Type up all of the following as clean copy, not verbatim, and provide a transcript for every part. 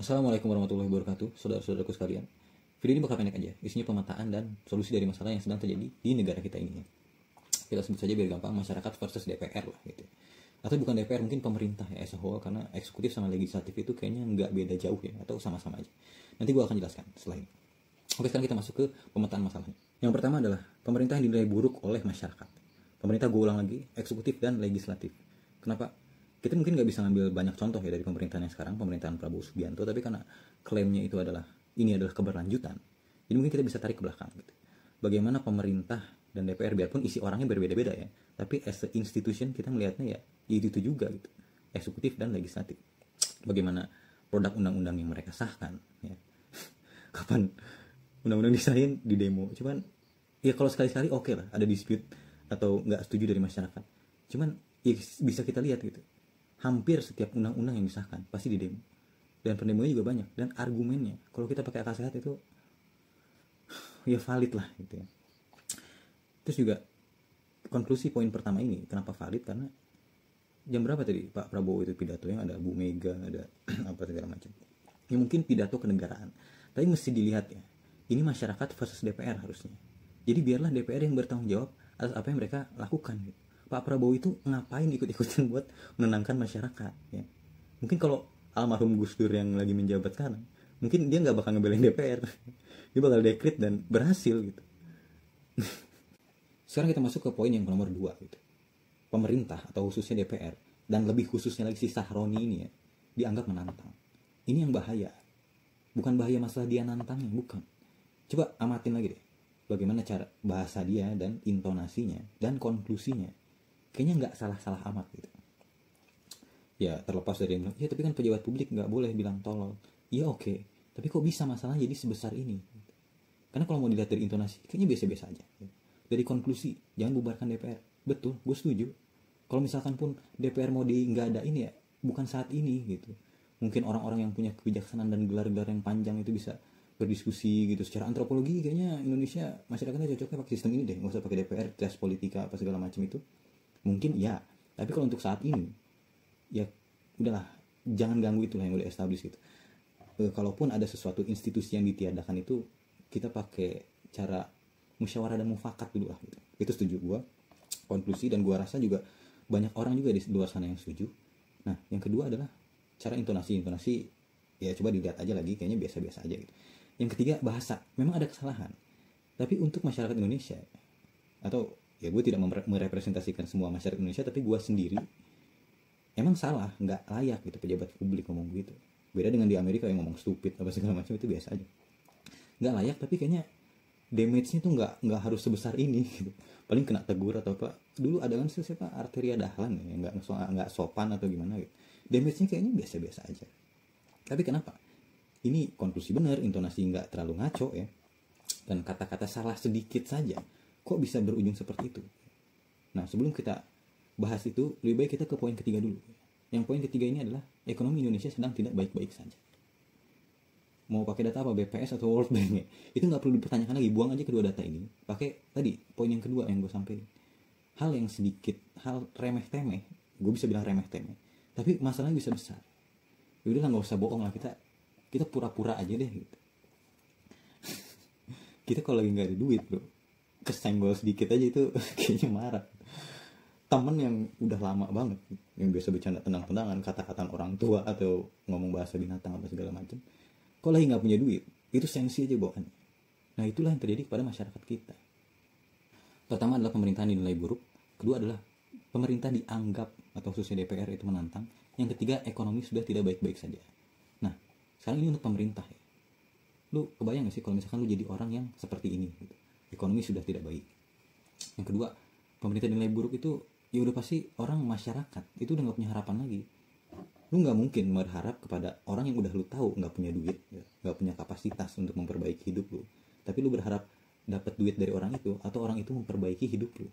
Assalamualaikum warahmatullahi wabarakatuh, saudara-saudaraku sekalian. Video ini bakal pendek aja, isinya pemetaan dan solusi dari masalah yang sedang terjadi di negara kita ini. Kita sebut saja biar gampang, masyarakat versus DPR lah gitu. Atau bukan DPR, mungkin pemerintah ya as a whole, karena eksekutif sama legislatif itu kayaknya nggak beda jauh ya, atau sama-sama aja. Nanti gue akan jelaskan setelah ini. Oke, sekarang kita masuk ke pemetaan masalahnya. Yang pertama adalah pemerintah yang dinilai buruk oleh masyarakat. Pemerintah, gue ulang lagi, eksekutif dan legislatif. Kenapa? Kita mungkin nggak bisa ngambil banyak contoh ya dari pemerintahan yang sekarang, pemerintahan Prabowo Subianto, tapi karena klaimnya itu adalah ini adalah keberlanjutan, jadi mungkin kita bisa tarik ke belakang gitu. Bagaimana pemerintah dan DPR, biarpun isi orangnya berbeda-beda ya, tapi as a institution kita melihatnya ya itu juga gitu, eksekutif dan legislatif. Bagaimana produk undang-undang yang mereka sahkan ya. Kapan undang-undang disahin di demo, cuman ya kalau sekali-sekali oke lah ada dispute atau nggak setuju dari masyarakat, cuman ya bisa kita lihat gitu, hampir setiap undang-undang yang disahkan pasti di demo, dan pendemonya juga banyak, dan argumennya kalau kita pakai akal sehat itu ya valid lah gitu ya. Terus juga konklusi poin pertama ini kenapa valid, karena jam berapa tadi Pak Prabowo itu pidato yang ada Bu Mega, ada apa segala macam ya, mungkin pidato kenegaraan, tapi mesti dilihat ya, ini masyarakat versus DPR harusnya. Jadi biarlah DPR yang bertanggung jawab atas apa yang mereka lakukan gitu. Pak Prabowo itu ngapain ikut-ikutan buat menenangkan masyarakat ya. Mungkin kalau almarhum Gus Dur yang lagi menjabat sekarang, mungkin dia nggak bakal ngebelain DPR. Dia bakal dekret dan berhasil gitu. Sekarang kita masuk ke poin yang nomor 2 gitu. Pemerintah atau khususnya DPR, dan lebih khususnya lagi si Sahroni ini ya, dianggap menantang. Ini yang bahaya. Bukan bahaya masalah dia nantangnya, bukan. Coba amatin lagi deh, bagaimana cara bahasa dia dan intonasinya dan konklusinya. Kayaknya nggak salah-salah amat gitu. Ya terlepas dari yang bilang, ya tapi kan pejabat publik nggak boleh bilang tolol. Iya oke, tapi kok bisa masalah jadi sebesar ini? Karena kalau mau dilihat dari intonasi, kayaknya biasa-biasa aja. Dari konklusi, jangan bubarkan DPR. Betul, gue setuju. Kalau misalkan pun DPR mau nggak ada ini ya, bukan saat ini gitu. Mungkin orang-orang yang punya kebijaksanaan dan gelar-gelar yang panjang itu bisa berdiskusi gitu. Secara antropologi kayaknya Indonesia masyarakatnya cocoknya pakai sistem ini deh, nggak usah pakai DPR, tes politika apa segala macam itu. Mungkin ya, tapi kalau untuk saat ini ya udahlah, jangan ganggu itulah yang udah established gitu. Kalaupun ada sesuatu institusi yang ditiadakan itu, kita pakai cara musyawarah dan mufakat dulu lah gitu. Itu setuju gua konklusi, dan gua rasa juga banyak orang juga di luar sana yang setuju. Nah yang kedua adalah cara intonasi ya coba dilihat aja lagi, kayaknya biasa-biasa aja gitu. Yang ketiga, bahasa, memang ada kesalahan, tapi untuk masyarakat Indonesia, atau ya gue tidak merepresentasikan semua masyarakat Indonesia, tapi gue sendiri emang salah, nggak layak gitu pejabat publik ngomong gitu. Beda dengan di Amerika yang ngomong stupid apa segala macam, itu biasa aja. Nggak layak, tapi kayaknya damage-nya tuh nggak harus sebesar ini gitu. Paling kena tegur atau apa. Dulu ada kan siapa, Arteria Dahlan ya, nggak sopan atau gimana gitu. Damage-nya kayaknya biasa-biasa aja. Tapi kenapa? Ini konklusi bener, intonasi nggak terlalu ngaco ya, dan kata-kata salah sedikit saja kok bisa berujung seperti itu. Nah sebelum kita bahas itu, lebih baik kita ke poin ketiga dulu. Yang poin ketiga ini adalah ekonomi Indonesia sedang tidak baik-baik saja. Mau pakai data apa, BPS atau World Bank ya, itu nggak perlu dipertanyakan lagi, buang aja kedua data ini. Pakai tadi poin yang kedua yang gue sampaikan. Hal yang sedikit, hal remeh-temeh, gue bisa bilang remeh-temeh, tapi masalahnya bisa besar. Yaudah lah, nggak usah bohong lah, kita pura-pura aja deh gitu. Kita kalau lagi nggak ada duit bro, kesenggol sedikit aja itu kayaknya marah. Temen yang udah lama banget, yang biasa bercanda tendang-tendangan, kata-kataan orang tua atau ngomong bahasa binatang apa segala macam, kalau lagi nggak punya duit, itu sensi aja bawaannya. Nah itulah yang terjadi kepada masyarakat kita. Pertama adalah pemerintahan dinilai buruk. Kedua adalah pemerintah dianggap, atau khususnya DPR itu menantang. Yang ketiga, ekonomi sudah tidak baik-baik saja. Nah sekarang ini untuk pemerintah ya. Lu kebayang gak sih kalau misalkan lu jadi orang yang seperti ini gitu. Ekonomi sudah tidak baik. Yang kedua, pemerintah dinilai buruk itu ya udah pasti orang masyarakat itu udah gak punya harapan lagi. Lu gak mungkin berharap kepada orang yang udah lu tahu gak punya duit ya, gak punya kapasitas untuk memperbaiki hidup lu, tapi lu berharap dapat duit dari orang itu, atau orang itu memperbaiki hidup lu.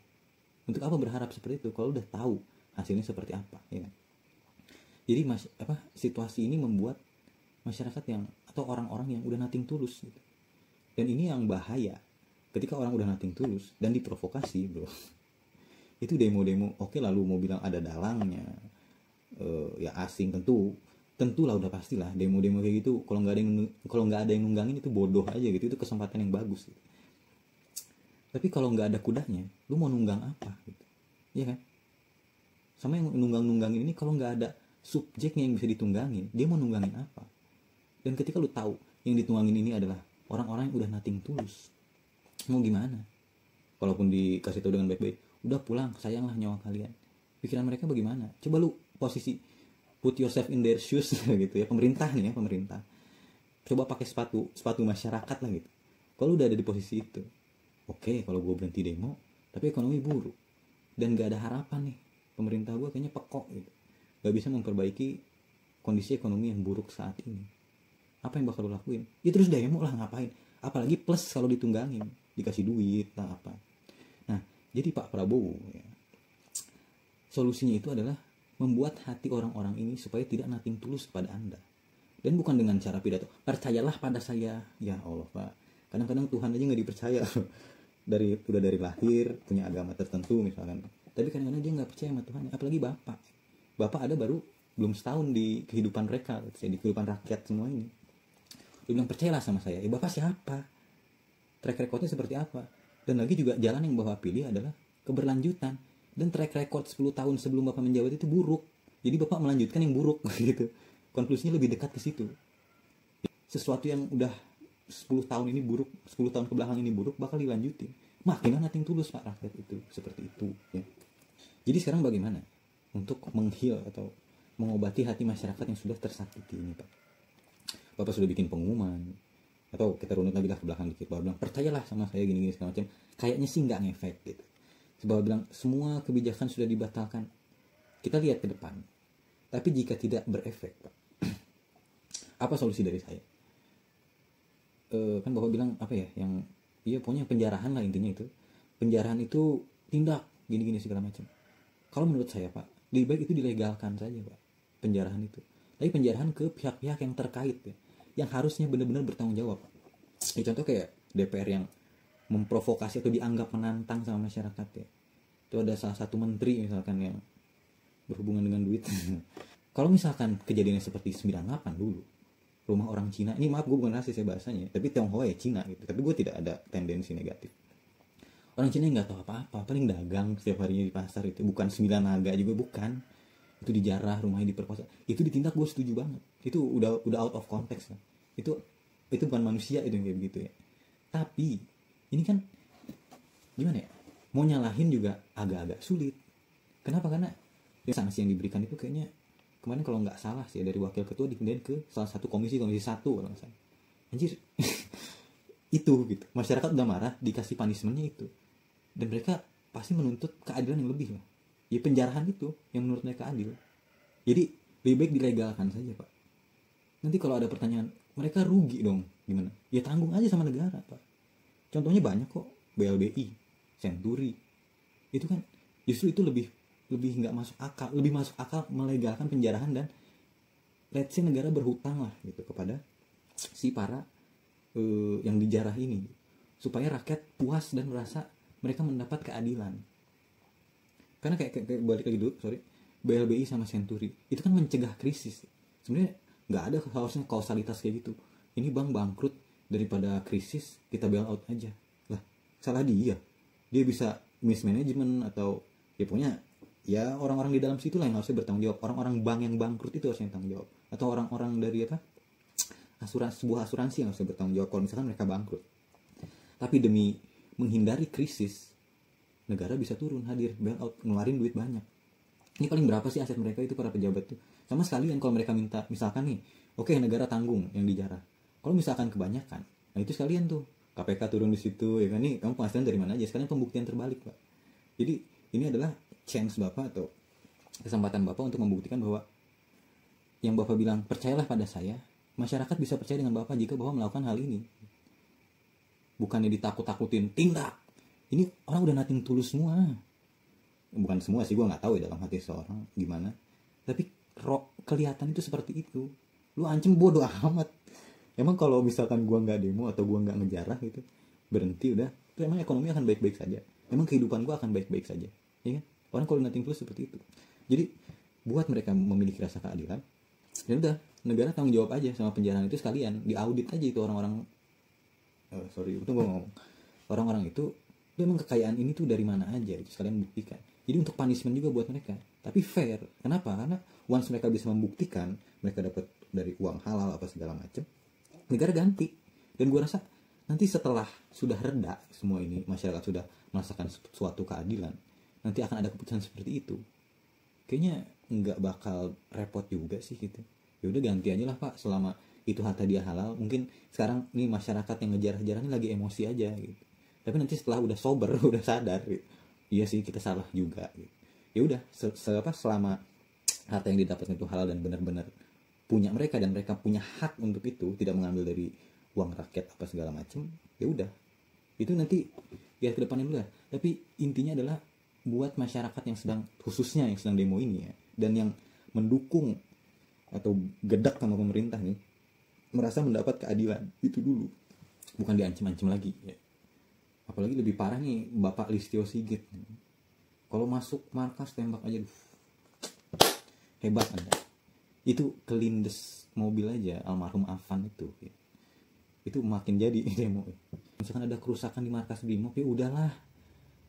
Untuk apa berharap seperti itu kalau udah tahu hasilnya seperti apa ya. Jadi situasi ini membuat masyarakat yang, atau orang-orang yang udah nothing tulus gitu. Dan ini yang bahaya, ketika orang udah nothing tulus dan diprovokasi bro. Itu demo-demo, oke lalu mau bilang ada dalangnya, ya asing tentu, tentulah udah pastilah demo-demo kayak gitu kalau nggak ada yang nunggangin itu bodoh aja gitu, itu kesempatan yang bagus gitu. Tapi kalau nggak ada kudanya, lu mau nunggang apa gitu, iya kan? Sama yang nunggang-nunggangin ini kalau nggak ada subjeknya yang bisa ditunggangin, dia mau nunggangin apa? Dan ketika lu tahu yang ditunggangin ini adalah orang-orang yang udah nothing tulus, mau gimana? Walaupun dikasih tahu dengan baik-baik, udah pulang, sayanglah nyawa kalian. Pikiran mereka bagaimana? Coba lu posisi, put yourself in their shoes gitu ya, pemerintah nih ya, pemerintah. Coba pakai sepatu masyarakat lah gitu. Kalau udah ada di posisi itu, oke, kalau gue berhenti demo, tapi ekonomi buruk dan gak ada harapan nih, pemerintah gue kayaknya pekok gitu, gak bisa memperbaiki kondisi ekonomi yang buruk saat ini. Apa yang bakal lo lakuin? Ya terus demo lah, ngapain? Apalagi plus kalau ditunggangin, dikasih duit lah apa. Nah, jadi Pak Prabowo ya, solusinya itu adalah membuat hati orang-orang ini supaya tidak nothing tulus kepada Anda. Dan bukan dengan cara pidato, percayalah pada saya. Ya Allah Pak, kadang-kadang Tuhan aja gak dipercaya. Udah dari lahir punya agama tertentu misalkan, tapi kadang-kadang dia gak percaya sama Tuhan. Apalagi Bapak ada baru belum setahun di kehidupan mereka, di kehidupan rakyat semua ini. Dia bilang percayalah sama saya. Bapak siapa? Track recordnya seperti apa? Dan lagi juga jalan yang Bapak pilih adalah keberlanjutan. Dan track record 10 tahun sebelum Bapak menjabat itu buruk. Jadi Bapak melanjutkan yang buruk gitu. Konklusinya lebih dekat ke situ. Sesuatu yang udah 10 tahun ini buruk, 10 tahun kebelakang ini buruk, bakal dilanjutin. Makin nothing tulus Pak rakyat itu. Seperti itu ya. Jadi sekarang bagaimana untuk menghil atau mengobati hati masyarakat yang sudah tersakiti ini Pak? Bapak sudah bikin pengumuman, atau kita runut lagi lah ke belakang dikit, Bapak bilang percayalah sama saya gini-gini segala macam. Kayaknya sih nggak ngefek gitu. Bapak bilang semua kebijakan sudah dibatalkan. Kita lihat ke depan. Tapi jika tidak berefek Pak, apa solusi dari saya? Kan Bapak bilang apa ya, yang iya pokoknya penjarahan lah intinya itu. Penjarahan itu tindak gini-gini segala macam. Kalau menurut saya Pak, lebih baik itu dilegalkan saja Pak, penjarahan itu. Tapi penjarahan ke pihak-pihak yang terkait ya, yang harusnya benar-benar bertanggung jawab. Ya, contoh kayak DPR yang memprovokasi atau dianggap menantang sama masyarakat ya. Itu ada salah satu menteri misalkan yang berhubungan dengan duit. Kalau misalkan kejadiannya seperti 98 dulu, rumah orang Cina, ini maaf gue bukan rasis ya bahasanya, tapi Tionghoa ya Cina gitu. Tapi gue tidak ada tendensi negatif. Orang Cina nggak tahu apa-apa, paling dagang setiap harinya di pasar itu, bukan 9 naga juga bukan. Itu dijarah, rumahnya diperkosa, itu ditindak, gue setuju banget. Itu udah out of context lah. Itu bukan manusia itu yang kayak begitu ya. Tapi ini kan gimana ya, mau nyalahin juga agak-agak sulit. Kenapa? Karena sanksi yang diberikan itu kayaknya kemarin kalau nggak salah sih dari wakil ketua dipindahin ke salah satu komisi 1 kalau nggak salah. Anjir. Itu gitu, masyarakat udah marah, dikasih punishmentnya itu, dan mereka pasti menuntut keadilan yang lebih lah. Ya penjarahan itu yang menurut mereka adil. Jadi lebih baik dilegalkan saja Pak. Nanti kalau ada pertanyaan, mereka rugi dong gimana? Ya tanggung aja sama negara Pak. Contohnya banyak kok, BLBI, Senturi. Itu kan justru itu lebih nggak masuk akal, lebih masuk akal melegalkan penjarahan dan let's say negara berhutang lah gitu kepada si para yang dijarah ini, supaya rakyat puas dan merasa mereka mendapat keadilan. Karena kayak balik lagi dulu, BLBI sama Senturi itu kan mencegah krisis. Sebenarnya nggak ada harusnya kausalitas kayak gitu. Ini bank bangkrut, daripada krisis kita bail out aja lah. Salah dia bisa mismanagement atau ya pokoknya ya orang-orang di dalam situ lah yang harusnya bertanggung jawab. Orang-orang bank yang bangkrut itu harusnya tanggung jawab, atau orang-orang dari sebuah asuransi yang harusnya bertanggung jawab kalau misalkan mereka bangkrut. Tapi demi menghindari krisis, negara bisa turun hadir, bail out, ngeluarin duit banyak. Ini paling berapa sih aset mereka itu para pejabat tuh? Sama sekalian kalau mereka minta, misalkan nih, oke, negara tanggung yang dijarah. Kalau misalkan kebanyakan, nah itu sekalian tuh KPK turun di situ ya kan, nih kamu penghasilan dari mana aja, sekalian pembuktian terbalik Pak. Jadi ini adalah chance Bapak atau kesempatan Bapak untuk membuktikan bahwa yang Bapak bilang percayalah pada saya, masyarakat bisa percaya dengan Bapak jika Bapak melakukan hal ini. Bukannya ditakut-takutin, tindak. Ini orang udah nothing tulus semua. Bukan semua sih, gue nggak tahu ya dalam hati seorang gimana. Tapi kelihatan itu seperti itu. Lu ancam bodoh amat. Emang kalau misalkan gue nggak demo atau gue nggak ngejarah gitu, berhenti udah, itu emang ekonomi akan baik-baik saja. Emang kehidupan gue akan baik-baik saja, ya kan? Orang kalau nothing tulus seperti itu. Jadi buat mereka memiliki rasa keadilan, ya udah, negara tanggung jawab aja sama penjarahan itu, sekalian diaudit aja itu orang-orang, itu gue ngomong orang-orang itu memang kekayaan ini tuh dari mana aja, itu sekalian buktikan. Jadi untuk punishment juga buat mereka, tapi fair. Kenapa? Karena once mereka bisa membuktikan, mereka dapat dari uang halal apa segala macam, negara ganti. Dan gue rasa nanti setelah sudah reda semua ini, masyarakat sudah merasakan suatu keadilan, nanti akan ada keputusan seperti itu. Kayaknya nggak bakal repot juga sih gitu. Ya udah ganti aja lah Pak, selama itu harta dia halal. Mungkin sekarang nih masyarakat yang ngejar-ngejar ini lagi emosi aja gitu. Tapi nanti setelah udah sober, udah sadar gitu, iya sih kita salah juga gitu. Ya udah selama harta yang didapatkan itu halal dan benar-benar punya mereka, dan mereka punya hak untuk itu, tidak mengambil dari uang rakyat apa segala macam, ya udah. Itu nanti ya ke depannya dulu lah. Tapi intinya adalah buat masyarakat yang sedang, khususnya yang sedang demo ini ya, dan yang mendukung atau gedak sama pemerintah nih, merasa mendapat keadilan itu dulu, bukan diancam-ancam lagi ya. Apalagi lebih parah nih Bapak Listio Sigit, kalau masuk markas tembak aja, hebat Anda. Itu kelindes mobil aja almarhum Afan itu makin jadi demo. Misalkan ada kerusakan di markas Brimob, ya udahlah,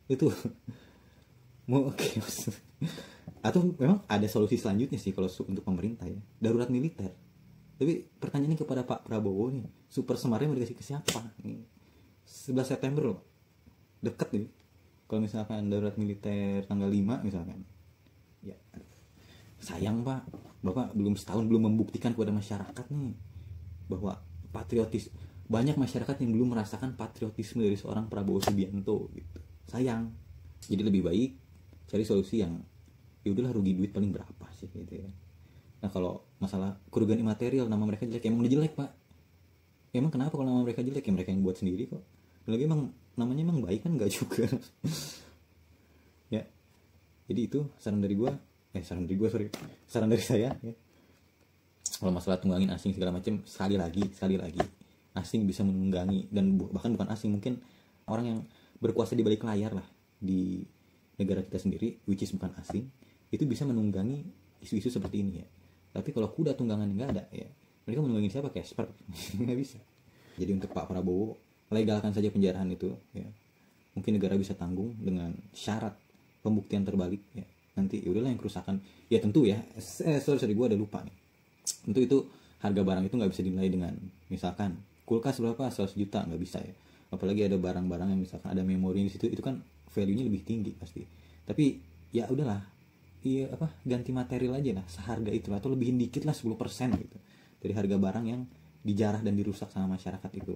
itu mau chaos. Atau memang ada solusi selanjutnya sih kalau untuk pemerintah ya, darurat militer. Tapi pertanyaannya kepada Pak Prabowo nih, super semarnya mau dikasih ke siapa nih? 11 September loh, deket nih. Kalau misalkan darurat militer tanggal 5 misalkan, ya sayang Pak, Bapak belum setahun belum membuktikan kepada masyarakat nih bahwa patriotis. Banyak masyarakat yang belum merasakan patriotisme dari seorang Prabowo Subianto gitu. Sayang. Jadi lebih baik cari solusi yang ya udahlah, rugi duit paling berapa sih gitu ya. Nah kalau masalah kerugian imaterial, nama mereka jelek, emang udah jelek Pak. Emang kenapa kalau nama mereka jelek? Ya mereka yang buat sendiri kok. Lagi emang namanya emang baik kan? Enggak juga. Ya. Jadi itu saran dari saya ya. Kalau masalah tunggangin asing segala macam, sekali lagi asing bisa menunggangi, dan bahkan bukan asing, mungkin orang yang berkuasa di balik layar lah di negara kita sendiri, which is bukan asing, itu bisa menunggangi isu-isu seperti ini ya. Tapi kalau kuda tunggangan nggak ada ya, mereka menunggangi siapa? Casper. Nggak bisa. Jadi untuk Pak Prabowo, legalkan saja penjarahan itu ya. Mungkin negara bisa tanggung dengan syarat pembuktian terbalik ya. Nanti yaudahlah yang kerusakan ya, tentu ya, sorry gue ada lupa nih, tentu itu harga barang itu nggak bisa dinilai dengan misalkan kulkas berapa 100 juta, nggak bisa ya. Apalagi ada barang-barang yang misalkan ada memori di situ, itu kan value-nya lebih tinggi pasti. Tapi ya udahlah, iya ganti material aja lah seharga itu, atau lebihin dikit lah 10% gitu dari harga barang yang dijarah dan dirusak sama masyarakat itu.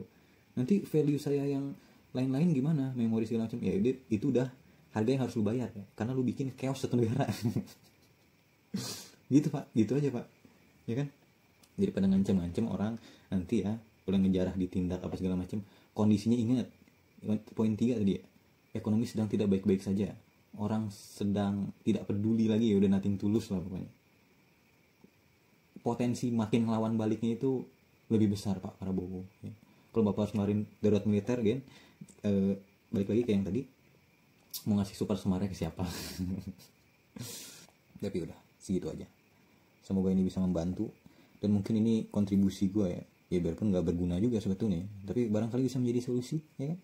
Nanti value saya yang lain-lain gimana, memori segala macam, ya itu udah harga yang harus lu bayar ya, karena lu bikin chaos satu negara. Gitu Pak, gitu aja Pak ya kan. Jadi pada ngancam-ngancam orang nanti ya, kalau ngejarah ditindak apa segala macam. Kondisinya ingat poin 3 tadi ya, ekonomi sedang tidak baik-baik saja, orang sedang tidak peduli lagi, ya udah nothing tulus lah pokoknya. Potensi makin ngelawan baliknya itu lebih besar Pak Prabowo ya. Kalau Bapak harus ngeluarin darurat militer kan, balik lagi ke yang tadi, mau ngasih super semarnya ke siapa? Tapi udah segitu aja, semoga ini bisa membantu, dan mungkin ini kontribusi gue ya biarpun gak berguna juga sebetulnya, tapi barangkali bisa menjadi solusi ya kan.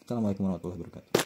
Assalamualaikum warahmatullahi wabarakatuh.